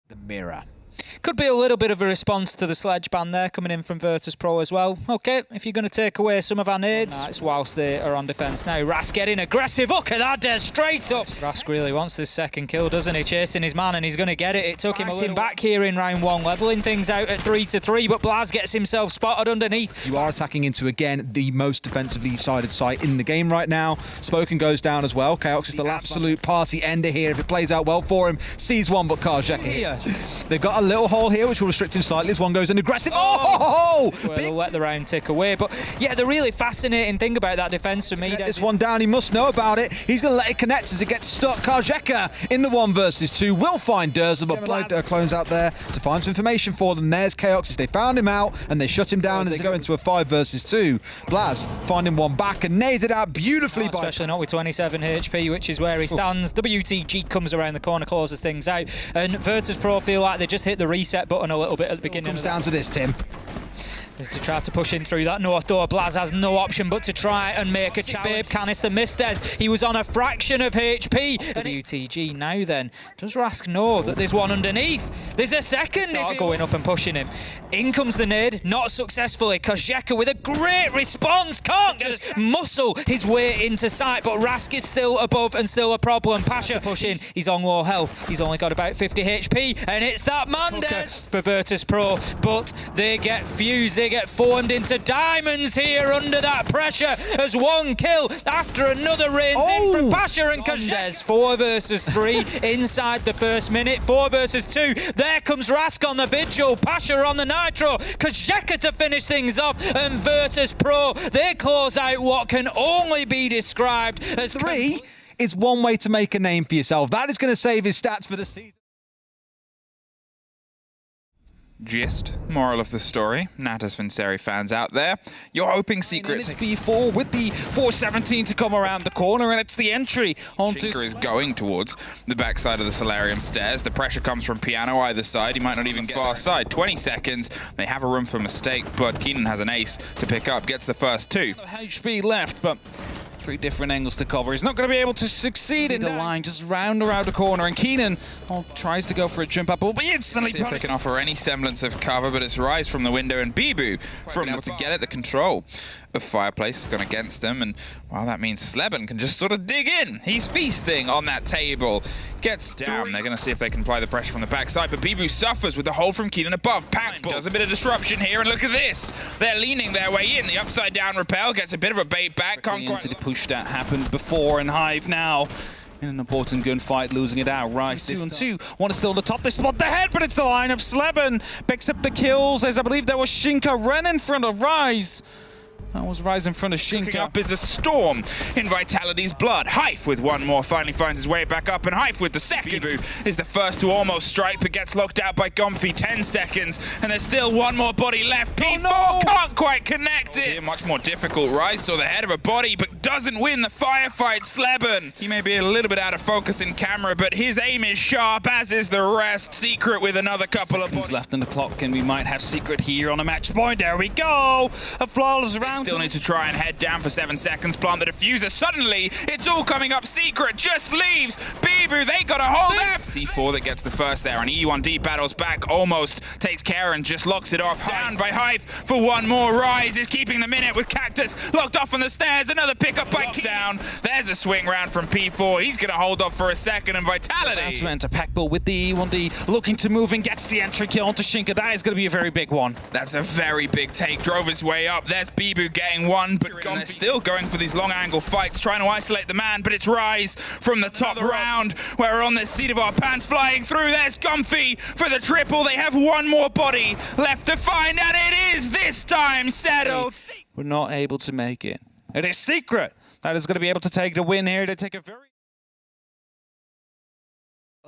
the mirror. Could be a little bit of a response to the sledge ban there coming in from Virtus.Pro as well. Okay, if you're going to take away some of our nades, it's whilst they are on defence. Now Rask getting aggressive. Look at that, Des, straight up. Rask really wants this second kill, doesn't he? Chasing his man and he's going to get it. It took him a little back here in round one, levelling things out at 3-3, but Blaz gets himself spotted underneath. You are attacking into, again, the most defensively sided site in the game right now. Spoken goes down as well. Chaos is the absolute party ender here. If it plays out well for him, sees one, but SiegeGG hits. They've got a little hole here, which will restrict him slightly as one goes in aggressive. Oh! They'll let the round tick away. But yeah, the really fascinating thing about that defence for me... This one down, he must know about it. He's going to let it connect as it gets stuck. SiegeGG in the 1 versus 2 will find Durza, but Blaz clones out there to find some information for them. There's Chaos. They found him out and they shut him down as they go into a 5 versus 2. Blaz finding one back and naded out beautifully. Especially not with 27 HP, which is where he stands. WTG comes around the corner, closes things out, and Virtus.Pro feel like they just hit the reset button a little bit at the beginning. Comes down to this, Tim. Is to try to push in through that north door. Blaz has no option but to try and make a challenge. Babe canister missed Des. He was on a fraction of HP. WTG now then. Does Rask know that there's one underneath? There's a second. Start going up and pushing him. In comes the nade, not successfully. SiegeGG with a great response. Can't just muscle his way into sight, but Rask is still above and still a problem. Pasha pushing. He's on low health. He's only got about 50 HP, and it's that man for Virtus.Pro, but they get fused. They get formed into diamonds here under that pressure as one kill after another rains in from Pasha and SiegeGG. 4 versus 3 inside the first minute. 4 versus 2. There comes Rask on the vigil. Pasha on the nitro. SiegeGG to finish things off, and Virtus.Pro, they close out what can only be described as 3 is one way to make a name for yourself. That is going to save his stats for the season. Gist, moral of the story, Natas Vincere fans out there, you're hoping Secret is B4 with the 417 to come around the corner, and it's the entry onto... Shinka is going towards the backside of the Solarium stairs. The pressure comes from Piano either side. He might not even get far side. 20 seconds. They have a room for mistake, but Keenan has an ace to pick up. Gets the first 2. HP left, but 3 different angles to cover. He's not going to be able to succeed in the line, just round around the corner, and Keenan tries to go for a jump up, but instantly see if they can offer any semblance of cover, but it's Rise from the window and Bibu from able to get at the control of Fireplace gone against them, and well, that means Sleben can just sort of dig in. He's feasting on that table. Gets down. They're going to see if they can apply the pressure from the backside, but Bibu suffers with the hold from Keenan above. Pack does a bit of disruption here, and look at this. They're leaning their way in. The upside down repel gets a bit of a bait back. Into the push that happened before, and Hive now in an important gunfight, losing it out. Rise 2 and 2. Want to steal the top. They spot the head, but it's the lineup. Sleben picks up the kills, as I believe there was Shinka Ren in front of Rise. That was Rise in front of Shinka. Cooking up is a storm in Vitality's blood. Hive with one more finally finds his way back up, and Hive with the second is the first to almost strike, but gets locked out by Gomfi. 10 seconds, and there's still one more body left. P4 can't quite connect it. Much more difficult. Rise saw the head of a body, but doesn't win the firefight. Sleben, he may be a little bit out of focus in camera, but his aim is sharp, as is the rest. Secret with another couple of seconds left on the clock, and we might have Secret here on a match point. There we go. A flawless round. Still need to try and head down for 7 seconds. Plant the diffuser. Suddenly, it's all coming up. Secret just leaves. Bibu, they got a hold of C4 that gets the first there, and E1D battles back, almost takes care and just locks it off. Down by Hive for one more. Rise is keeping the minute with Cactus locked off on the stairs. Another pickup by Down. There's a swing round from P4. He's going to hold off for a second, and Vitality to enter Packball with the E1D looking to move and gets the entry kill onto Shinka. That is going to be a very big one. That's a very big take. Drove his way up. There's Bibu getting one, but they're still going for these long angle fights, trying to isolate the man, but it's Rise from the top round. We're on the seat of our pants flying through. There's Gomfi for the triple. They have one more body left to find, and it is this time settled. We're not able to make it. It is Secret that is going to be able to take the win here. They take a very...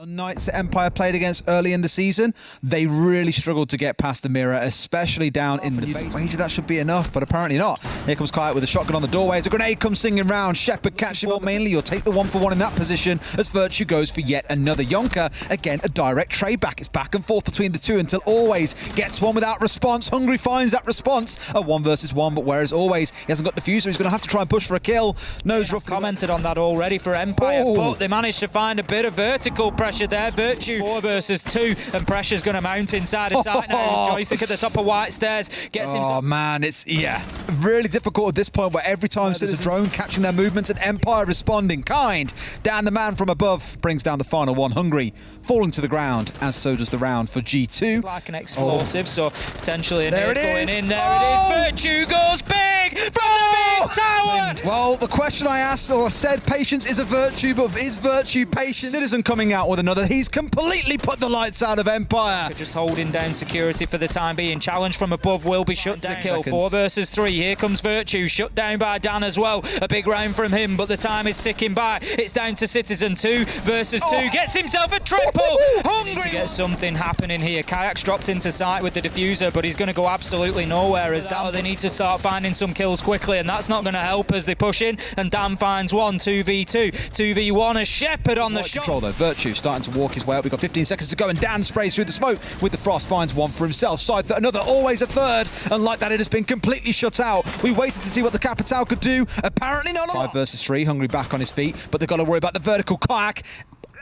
unKnights that Empire played against early in the season, they really struggled to get past the mirror, especially down in the base. Wager that should be enough, but apparently not. Here comes Kite with a shotgun on the doorway. As a grenade comes singing round. Shepard catches him up mainly. You'll take the 1-for-1 in that position as Virtue goes for yet another Yonka. Again, a direct trade back. It's back and forth between the two until Always gets one without response. Hungry finds that response. A 1 versus 1, but whereas Always, he hasn't got diffuser, he's going to have to try and push for a kill. Knows roughly. Commented on that already for Empire, but they managed to find a bit of vertical pressure pressure there. Virtue 4 versus 2, and pressure's going to mount inside of site now. Joystick at the top of White Stairs gets himself. Oh man, it's really difficult at this point where every time there's a drone catching their movements and Empire responding. Kind down the man from above brings down the final one. Hungry falling to the ground, and so does the round for G2. Like an explosive, so potentially a There nade it going is. in. There it is. Virtue goes big from the big tower. Well, the question I asked or said, patience is a virtue, but is virtue patience? Citizen coming out with another. He's completely put the lights out of Empire. Just holding down security for the time being. Challenge from above will be shut down. Kill 4 versus 3. Here comes Virtue, shut down by Dan as well. A big round from him, but the time is ticking by. It's down to Citizen. 2 versus 2. Gets himself a triple. Hungry to get something happening here. Kayak's dropped into sight with the diffuser, but he's going to go absolutely nowhere as Dan. They need to start finding some kills quickly, and that's not going to help as they push in. And Dan finds one. 2v2. 2v1 as Shepard on the shot. Control though. Virtue starting to walk his way up. We've got 15 seconds to go, and Dan sprays through the smoke with the frost. Finds one for himself. Side another. Always a third. And like that, it has been completely shut out. We waited to see what the Capital could do. Apparently not a lot. 5 versus 3. Hungry back on his feet, but they've got to worry about the vertical kayak.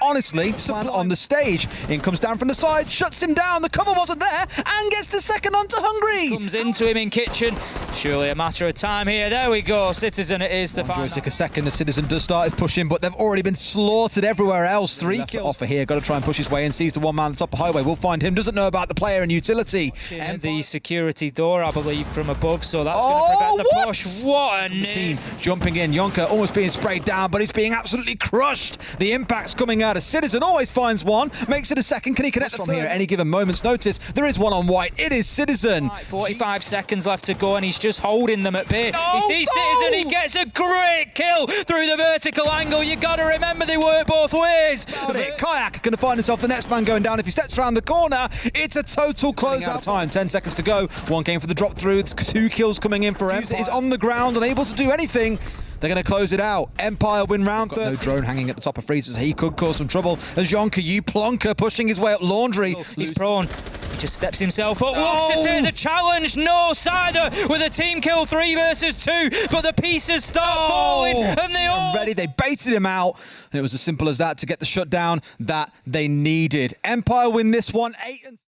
Honestly, someone on the stage. In comes down from the side, shuts him down. The cover wasn't there, and gets the second onto Hungry. Comes into him in kitchen. Surely a matter of time here. There we go. Citizen it is. The Joystick a second. The Citizen does start his push in, but they've already been slaughtered everywhere else. 3 kills. Offer here. Got to try and push his way in. Sees the one man on the top of highway. We'll find him. Doesn't know about the player and utility. And the security door, I believe, from above. So that's going to prevent the push. What a team jumping in. Yonka almost being sprayed down, but he's being absolutely crushed. The impact's coming out of Citizen. Always finds one. Makes it a second. Can he connect from here at any given moment's notice? There is one on White. It is Citizen. 45 seconds left to go, and he's just holding them at bay. No, he sees Citizen. He gets a great kill through the vertical angle. You got to remember they work both ways. Kayak going to find himself the next man going down. If he steps around the corner, it's a total closeout time. 10 seconds to go. One game for the drop through. It's 2 kills coming in for Empire. He's on the ground, unable to do anything. They're going to close it out. Empire win round 3. No drone hanging at the top of Freezers. He could cause some trouble. As Yonka, Plonker pushing his way up Laundry. He's prone. He just steps himself up. Looks to take the challenge. No, Cider with a team kill 3 versus 2. But the pieces start falling, and they all ready. They baited him out, and it was as simple as that to get the shutdown that they needed. Empire win this one 8-.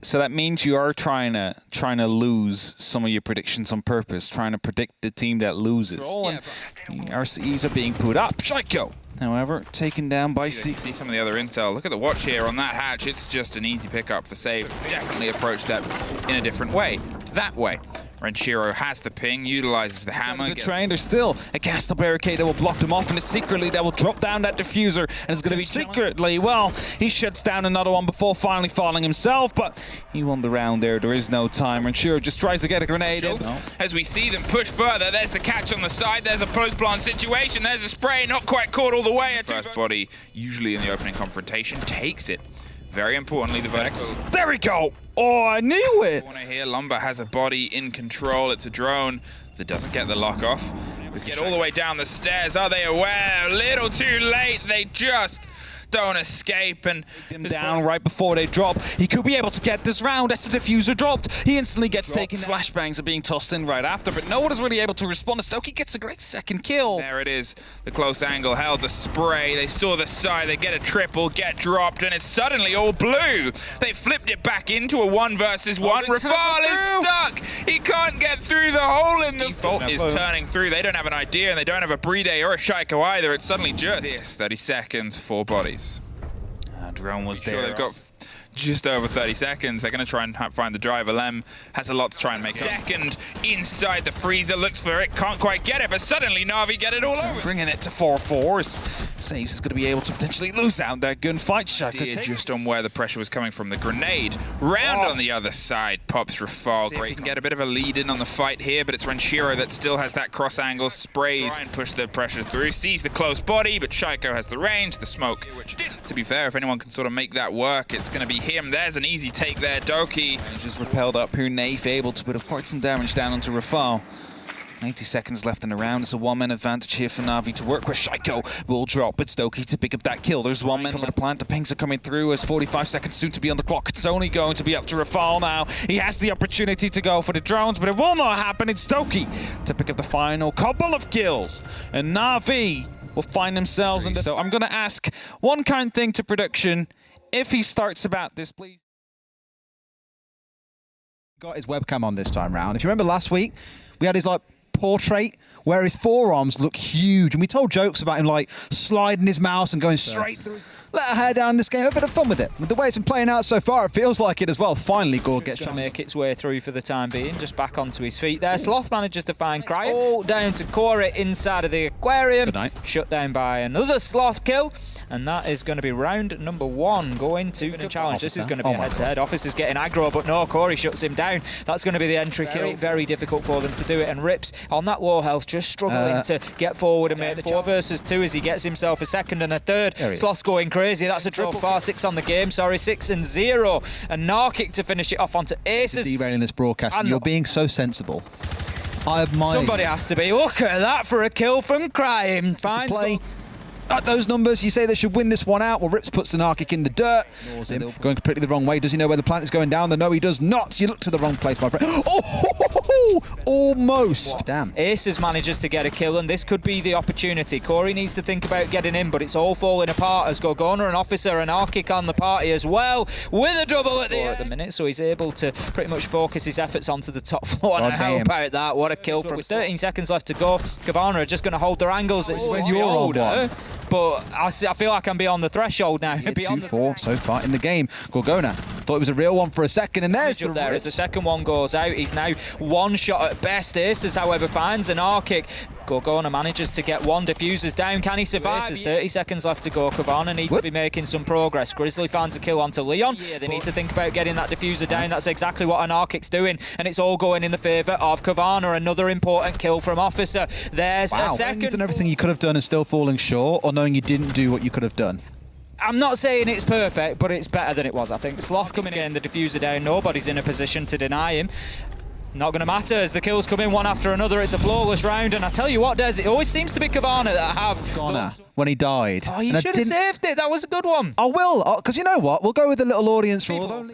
So that means you are trying to lose some of your predictions on purpose, trying to predict the team that loses. RCEs are being put up. Shaiko, however, taken down by See some of the other intel. Look at the watch here on that hatch. It's just an easy pickup for Save. Definitely approach that in a different way. That way. Renshiro has the ping, utilizes the hammer. There's still a castle barricade that will block them off, and it's secretly that will drop down that diffuser, and it's going to be secretly, well, he shuts down another one before finally falling himself, but he won the round there. There is no time. Renshiro just tries to get a grenade in. As we see them push further, there's the catch on the side, there's a post-plant situation, there's a spray, not quite caught all the way. First body, usually in the opening confrontation, takes it. Very importantly, the vertical. There we go. Oh, I knew it. Corner here, Lumber has a body in control. It's a drone that doesn't get the lock off. Let's get all the way down the stairs. Are they aware? A little too late. They just don't escape, and him down right before they drop. He could be able to get this round as the diffuser dropped. He instantly gets taken. Flashbangs are being tossed in right after, but no one is really able to respond. Stokey gets a great second kill. There it is. The close angle held the spray. They saw the side. They get a triple, get dropped, and it's suddenly all blue. They flipped it back into a 1 versus 1. Rafal is stuck. He can't get through the hole in the default is turning through. They don't have an idea, and they don't have a Bride or a Shaiko either. It's suddenly just this. 30 seconds, 4 bodies. Drone was there. They've got just over 30 seconds. They're going to try and find the driver. Lem has a lot to try and make. Second inside the freezer, looks for it, can't quite get it, but suddenly NaVi get it all over. Bringing it to 4-4. Saves is going to be able to potentially lose out that gunfight. Just on where the pressure was coming from. The grenade round on the other side pops Rafal. Great, can get a bit of a lead in on the fight here, but it's Renshiro that still has that cross angle. Sprays and push the pressure through. Sees the close body, but Shaiko has the range, the smoke. Which, to be fair, if anyone can sort of make that work, it's going to be him. There's an easy take there. Doki just repelled up here. NaVi able to put quite some damage down onto Rafal. 90 seconds left in the round. It's a 1-man advantage here for NaVi to work with. Shaiko will drop. It's Doki to pick up that kill. There's 1 man for the plant. The pings are coming through as 45 seconds soon to be on the clock. It's only going to be up to Rafal now. He has the opportunity to go for the drones, but it will not happen. It's Doki to pick up the final couple of kills. And NaVi will find themselves in the... So I'm going to ask one kind thing to production. If he starts about this, please. Got his webcam on this time round. If you remember last week, we had his like portrait where his forearms look huge, and we told jokes about him like sliding his mouse and going straight through. Let her hair down this game, have a bit of fun with it. With the way it's been playing out so far, it feels like it as well. Finally, Gore gets to make its way through for the time being, just back onto his feet there. Sloth manages to find Cryo. All down to Corey inside of the aquarium. Good night. Shut down by another Sloth kill. And that is going to be round number 1 going to the challenge. This is going to be a head-to-head. Officer's getting aggro, but no, Corey shuts him down. That's going to be the entry kill. Very difficult for them to do it. And Rips, on that low health, just struggling to get forward and make the 4 versus 2 as he gets himself a second and a third. Sloth's going crazy. That's a triple far 6 on the game. Sorry, 6-0. And Narkic to finish it off onto Aces. Derailing this broadcast. And you're being so sensible. I admire Somebody has to be. Look at that for a kill from Crime. Finds play. At those numbers, you say they should win this one out. Well, Rips puts the Narkic in the dirt. Going completely the wrong way. Does he know where the planet is going down? No, he does not. You look to the wrong place, my friend. Oh, almost. Damn. Aces manages to get a kill, and this could be the opportunity. Corey needs to think about getting in, but it's all falling apart as Gorgona and Officer and Narkic on the party as well, with a double at the minute, so he's able to pretty much focus his efforts onto the top floor. And how about that? What a kill from 13 seconds left to go. Cowana are just going to hold their angles. It's you're on one. But I feel like I'm beyond the threshold now. Yeah, 2-4 so far in the game. Gorgona thought it was a real one for a second, and there's the there as the second one goes out. He's now 1 shot at best. Aces, however, finds an Narkic. Gorgona manages to get 1 diffusers down. Can he survive? There's 30 seconds left to go. Cowana needs to be making some progress. Grizzly finds a kill onto Leon. They need to think about getting that diffuser down. That's exactly what an Narkic's doing, and it's all going in the favour of Cowana. Another important kill from Officer. There's a second. You've done everything you could have done and still falling short, or knowing you didn't do what you could have done. I'm not saying it's perfect, but it's better than it was, I think. Sloth coming in, the diffuser down. Nobody's in a position to deny him. Not going to matter as the kills come in one after another. It's a flawless round, and I tell you what, Des, it always seems to be Cowana that have... when he died. Oh, you should have saved it. That was a good one. I will, because you know what? We'll go with the little audience rule.